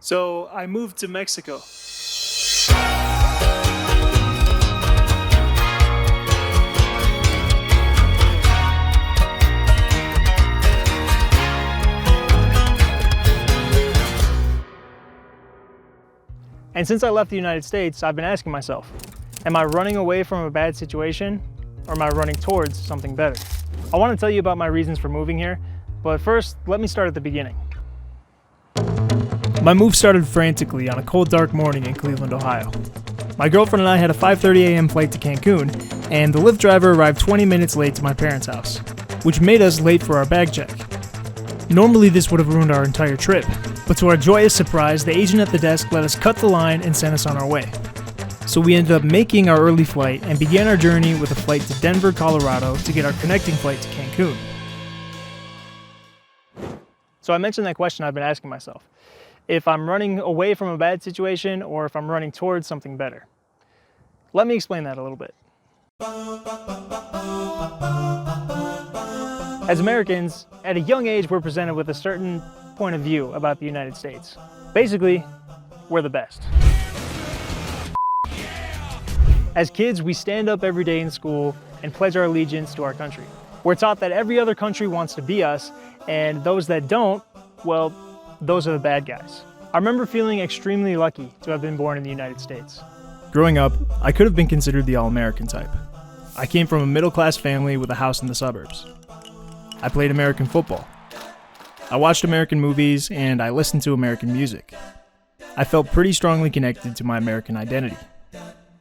So I moved to Mexico. And since I left the United States, I've been asking myself, am I running away from a bad situation, or am I running towards something better? I want to tell you about my reasons for moving here, but first, let me start at the beginning. My move started frantically on a cold, dark morning in Cleveland, Ohio. My girlfriend and I had a 5:30 a.m. flight to Cancun, and the Lyft driver arrived 20 minutes late to my parents' house, which made us late for our bag check. Normally this would have ruined our entire trip, but to our joyous surprise, the agent at the desk let us cut the line and sent us on our way. So we ended up making our early flight and began our journey with a flight to Denver, Colorado to get our connecting flight to Cancun. So I mentioned that question I've been asking myself. If I'm running away from a bad situation or if I'm running towards something better. Let me explain that a little bit. As Americans, at a young age, we're presented with a certain point of view about the United States. Basically, we're the best. As kids, we stand up every day in school and pledge our allegiance to our country. We're taught that every other country wants to be us, and those that don't, well, those are the bad guys. I remember feeling extremely lucky to have been born in the United States. Growing up, I could have been considered the all-American type. I came from a middle-class family with a house in the suburbs. I played American football. I watched American movies, and I listened to American music. I felt pretty strongly connected to my American identity.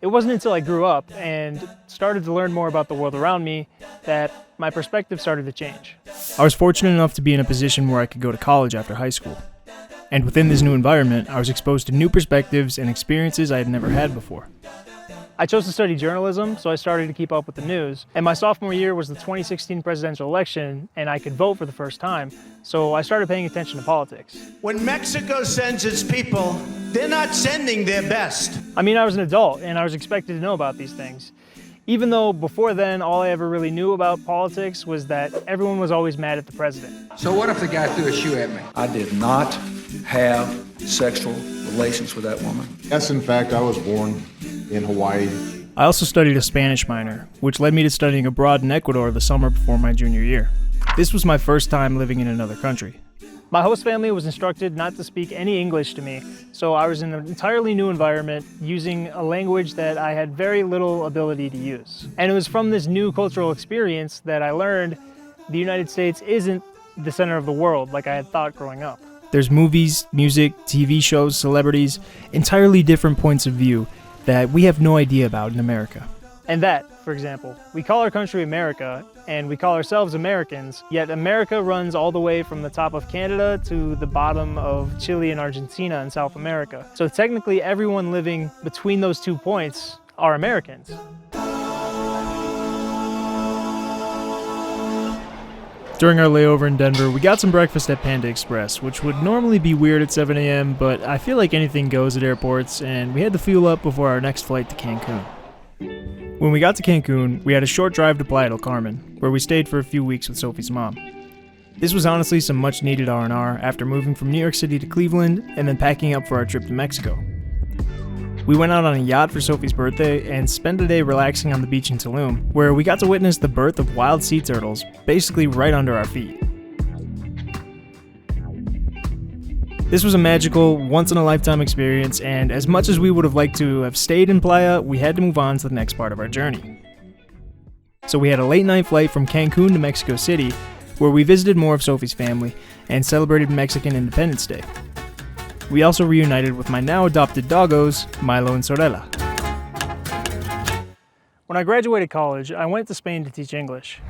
It wasn't until I grew up and started to learn more about the world around me that my perspective started to change. I was fortunate enough to be in a position where I could go to college after high school. And within this new environment, I was exposed to new perspectives and experiences I had never had before. I chose to study journalism, so I started to keep up with the news. And my sophomore year was the 2016 presidential election, and I could vote for the first time, so I started paying attention to politics. When Mexico sends its people, they're not sending their best. I mean, I was an adult, and I was expected to know about these things. Even though before then, all I ever really knew about politics was that everyone was always mad at the president. So what if the guy threw a shoe at me? I did not have sexual relations with that woman. Yes, in fact, I was born in Hawaii. I also studied a Spanish minor, which led me to studying abroad in Ecuador the summer before my junior year. This was my first time living in another country. My host family was instructed not to speak any English to me, so I was in an entirely new environment using a language that I had very little ability to use. And it was from this new cultural experience that I learned the United States isn't the center of the world like I had thought growing up. There's movies, music, TV shows, celebrities, entirely different points of view that we have no idea about in America. And that, for example, we call our country America, and we call ourselves Americans, yet America runs all the way from the top of Canada to the bottom of Chile and Argentina in South America. So technically everyone living between those 2 points are Americans. During our layover in Denver, we got some breakfast at Panda Express, which would normally be weird at 7 a.m., but I feel like anything goes at airports, and we had to fuel up before our next flight to Cancun. When we got to Cancun, we had a short drive to Playa del Carmen, where we stayed for a few weeks with Sophie's mom. This was honestly some much-needed R&R after moving from New York City to Cleveland and then packing up for our trip to Mexico. We went out on a yacht for Sophie's birthday and spent a day relaxing on the beach in Tulum, where we got to witness the birth of wild sea turtles, basically right under our feet. This was a magical, once-in-a-lifetime experience, and as much as we would have liked to have stayed in Playa, we had to move on to the next part of our journey. So we had a late-night flight from Cancun to Mexico City, where we visited more of Sophie's family and celebrated Mexican Independence Day. We also reunited with my now-adopted doggos, Milo and Sorella. When I graduated college, I went to Spain to teach English.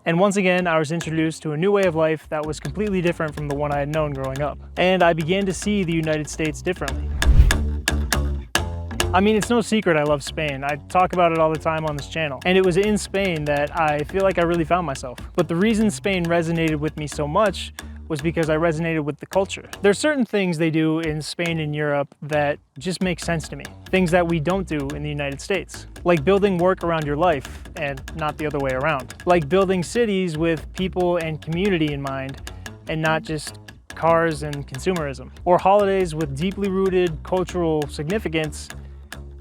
And once again, I was introduced to a new way of life that was completely different from the one I had known growing up. And I began to see the United States differently. I mean, it's no secret I love Spain. I talk about it all the time on this channel. And it was in Spain that I feel like I really found myself. But the reason Spain resonated with me so much was because I resonated with the culture. There's certain things they do in Spain and Europe that just make sense to me. Things that we don't do in the United States. Like building work around your life and not the other way around. Like building cities with people and community in mind and not just cars and consumerism, or holidays with deeply rooted cultural significance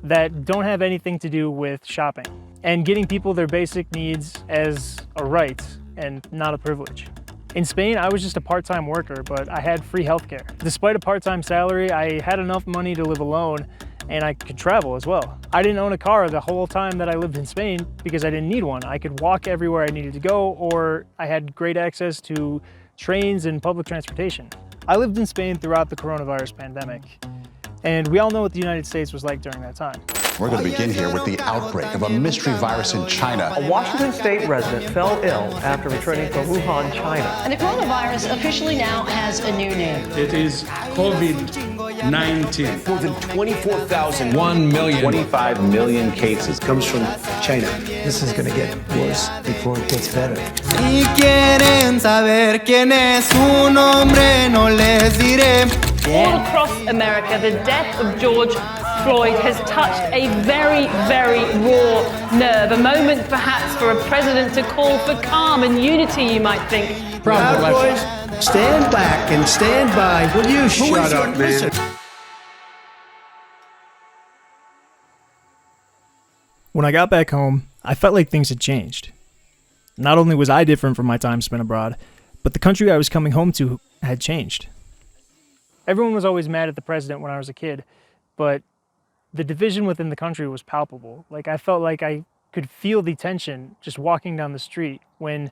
that don't have anything to do with shopping, and getting people their basic needs as a right and not a privilege. In Spain, I was just a part-time worker, but I had free healthcare. Despite a part-time salary, I had enough money to live alone, and I could travel as well. I didn't own a car the whole time that I lived in Spain because I didn't need one. I could walk everywhere I needed to go, or I had great access to trains and public transportation. I lived in Spain throughout the coronavirus pandemic, and we all know what the United States was like during that time. We're going to begin here with the outbreak of a mystery virus in China. A Washington state resident fell ill after returning from Wuhan, China. And the coronavirus officially now has a new name. It is COVID-19. More than 24,000. 1 million. 25 million cases. Comes from China. This is going to get worse before it gets better. Si quieren saber quién es su nombre, no les diré. All across America, the death of George Floyd has touched a very, very raw nerve. A moment, perhaps, for a president to call for calm and unity, you might think. Proud boys, stand back and stand by. Will you shut up, man? When I got back home, I felt like things had changed. Not only was I different from my time spent abroad, but the country I was coming home to had changed. Everyone was always mad at the president when I was a kid, but the division within the country was palpable. Like, I felt like I could feel the tension just walking down the street when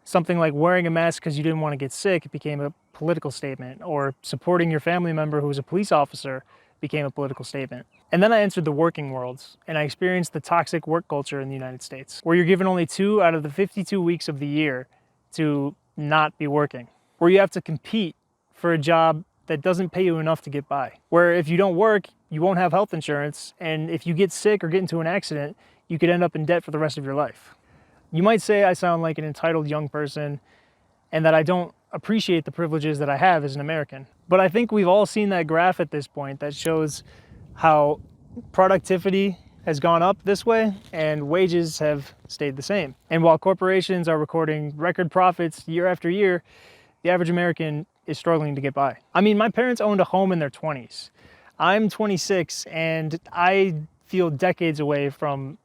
something like wearing a mask because you didn't want to get sick became a political statement, or supporting your family member who was a police officer became a political statement. And then I entered the working world, and I experienced the toxic work culture in the United States, where you're given only 2 out of the 52 weeks of the year to not be working, where you have to compete for a job that doesn't pay you enough to get by, where if you don't work, you won't have health insurance, and if you get sick or get into an accident, you could end up in debt for the rest of your life. You might say I sound like an entitled young person and that I don't appreciate the privileges that I have as an American, but I think we've all seen that graph at this point that shows how productivity has gone up this way and wages have stayed the same. And while corporations are recording record profits year after year, the average American is struggling to get by. I mean, my parents owned a home in their 20s. I'm 26, and I feel decades away from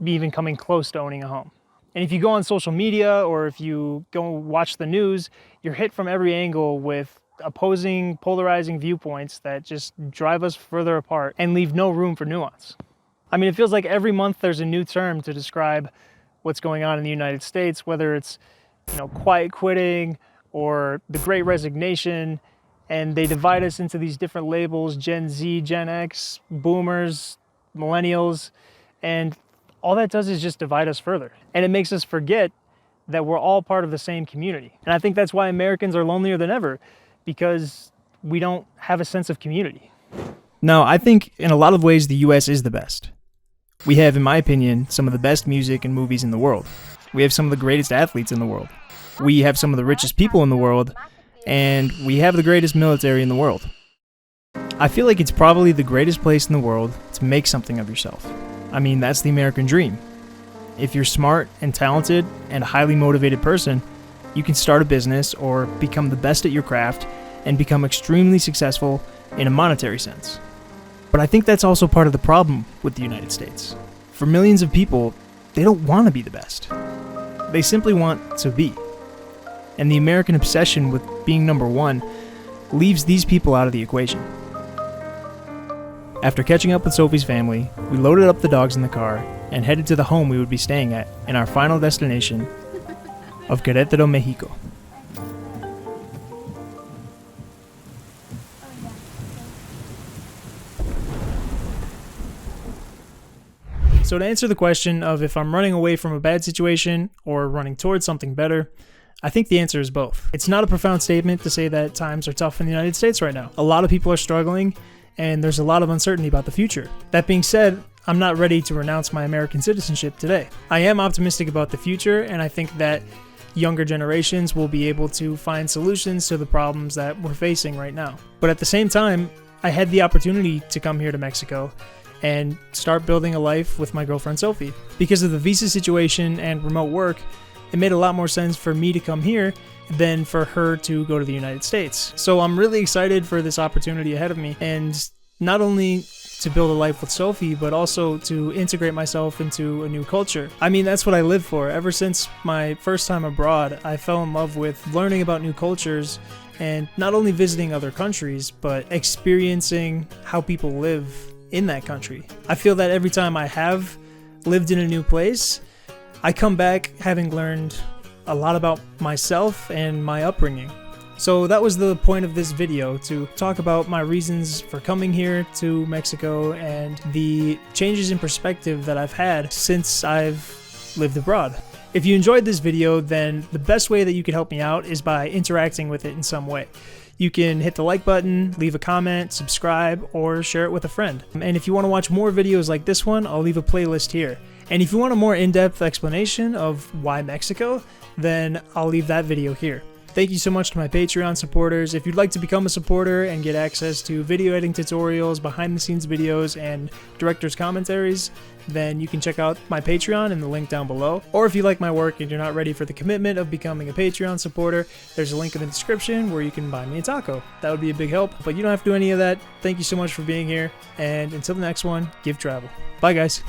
even coming close to owning a home. And if you go on social media or if you go watch the news, you're hit from every angle with opposing, polarizing viewpoints that just drive us further apart and leave no room for nuance. I mean, it feels like every month there's a new term to describe what's going on in the United States, whether it's, quiet quitting or the Great Resignation, and they divide us into these different labels: Gen Z, Gen X, Boomers, Millennials, and all that does is just divide us further. And it makes us forget that we're all part of the same community. And I think that's why Americans are lonelier than ever, because we don't have a sense of community. No, I think in a lot of ways the US is the best. We have, in my opinion, some of the best music and movies in the world. We have some of the greatest athletes in the world. We have some of the richest people in the world, and we have the greatest military in the world. I feel like it's probably the greatest place in the world to make something of yourself. I mean, that's the American dream. If you're smart and talented and a highly motivated person, you can start a business or become the best at your craft and become extremely successful in a monetary sense. But I think that's also part of the problem with the United States. For millions of people, they don't want to be the best. They simply want to be. And the American obsession with being number one leaves these people out of the equation. After catching up with Sophie's family, we loaded up the dogs in the car and headed to the home we would be staying at in our final destination of Querétaro, Mexico. So to answer the question of if I'm running away from a bad situation or running towards something better, I think the answer is both. It's not a profound statement to say that times are tough in the United States right now. A lot of people are struggling, and there's a lot of uncertainty about the future. That being said, I'm not ready to renounce my American citizenship today. I am optimistic about the future, and I think that younger generations will be able to find solutions to the problems that we're facing right now. But at the same time, I had the opportunity to come here to Mexico and start building a life with my girlfriend Sophie. Because of the visa situation and remote work, it made a lot more sense for me to come here than for her to go to the United States. So I'm really excited for this opportunity ahead of me, and not only to build a life with Sophie, but also to integrate myself into a new culture. I mean, that's what I live for. Ever since my first time abroad, I fell in love with learning about new cultures and not only visiting other countries, but experiencing how people live in that country. I feel that every time I have lived in a new place, I come back having learned a lot about myself and my upbringing. So that was the point of this video, to talk about my reasons for coming here to Mexico and the changes in perspective that I've had since I've lived abroad. If you enjoyed this video, then the best way that you could help me out is by interacting with it in some way. You can hit the like button, leave a comment, subscribe, or share it with a friend. And if you want to watch more videos like this one, I'll leave a playlist here. And if you want a more in-depth explanation of why Mexico, then I'll leave that video here. Thank you so much to my Patreon supporters. If you'd like to become a supporter and get access to video editing tutorials, behind the scenes videos, and director's commentaries, then you can check out my Patreon in the link down below. Or if you like my work and you're not ready for the commitment of becoming a Patreon supporter, there's a link in the description where you can buy me a taco. That would be a big help, but you don't have to do any of that. Thank you so much for being here, and until the next one, give travel. Bye guys.